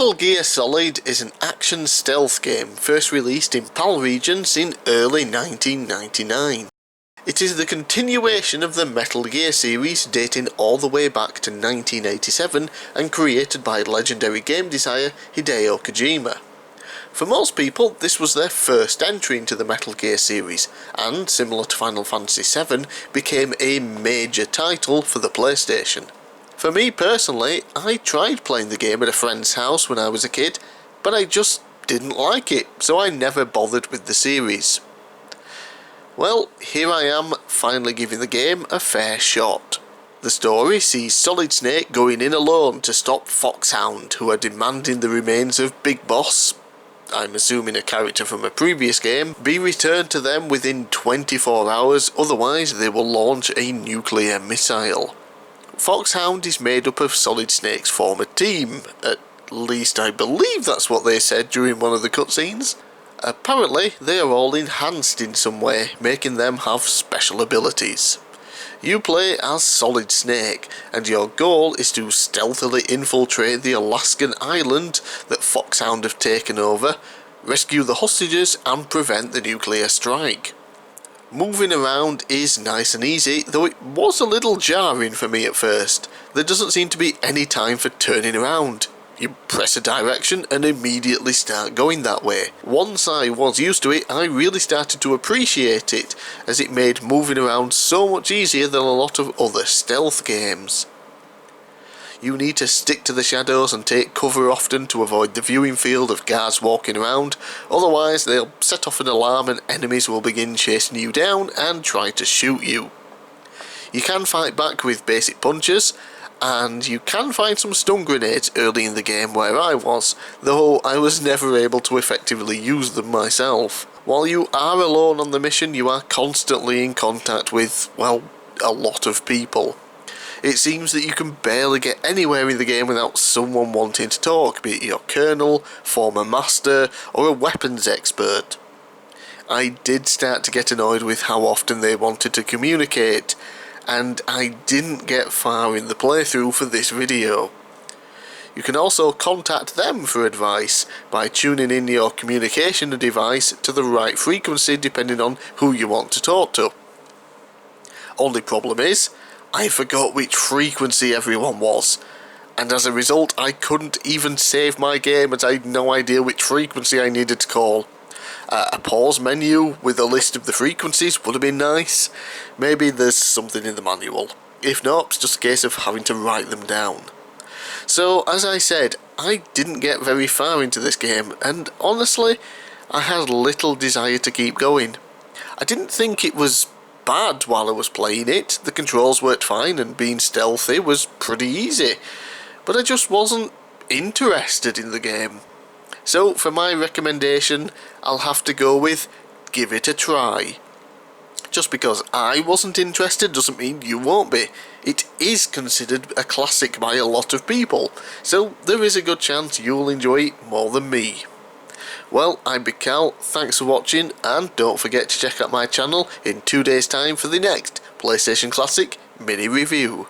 Metal Gear Solid is an action stealth game first released in PAL regions in early 1999. It is the continuation of the Metal Gear series dating all the way back to 1987 and created by legendary game designer Hideo Kojima. For most people, this was their first entry into the Metal Gear series, and, similar to Final Fantasy VII, became a major title for the PlayStation. For me personally, I tried playing the game at a friend's house when I was a kid, but I just didn't like it, so I never bothered with the series. Well, here I am, finally giving the game a fair shot. The story sees Solid Snake going in alone to stop Foxhound, who are demanding the remains of Big Boss, I'm assuming a character from a previous game, be returned to them within 24 hours, otherwise they will launch a nuclear missile. Foxhound is made up of Solid Snake's former team, at least I believe that's what they said during one of the cutscenes. Apparently they are all enhanced in some way, making them have special abilities. You play as Solid Snake, and your goal is to stealthily infiltrate the Alaskan island that Foxhound have taken over, rescue the hostages and prevent the nuclear strike. Moving around is nice and easy, though it was a little jarring for me at first. There doesn't seem to be any time for turning around. You press a direction and immediately start going that way. Once I was used to it, I really started to appreciate it, as it made moving around so much easier than a lot of other stealth games. You need to stick to the shadows and take cover often to avoid the viewing field of guards walking around, otherwise they'll set off an alarm and enemies will begin chasing you down and try to shoot you. You can fight back with basic punches, and you can find some stun grenades early in the game where I was, though I was never able to effectively use them myself. While you are alone on the mission, you are constantly in contact with, well, a lot of people. It seems that you can barely get anywhere in the game without someone wanting to talk, be it your colonel, former master, or a weapons expert. I did start to get annoyed with how often they wanted to communicate, and I didn't get far in the playthrough for this video. You can also contact them for advice by tuning in your communication device to the right frequency depending on who you want to talk to. Only problem is, I forgot which frequency everyone was, and as a result I couldn't even save my game as I had no idea which frequency I needed to call. A pause menu with a list of the frequencies would have been nice. Maybe there's something in the manual. If not, it's just a case of having to write them down. So, as I said, I didn't get very far into this game, and honestly, I had little desire to keep going. I didn't think it was bad while I was playing it. The controls worked fine and being stealthy was pretty easy, but I just wasn't interested in the game. So for my recommendation, I'll have to go with give it a try. Just because I wasn't interested doesn't mean you won't be. It is considered a classic by a lot of people, so there is a good chance you'll enjoy it more than me. Well, I'm bigcal, thanks for watching, and don't forget to check out my channel in 2 days time for the next PlayStation Classic mini review.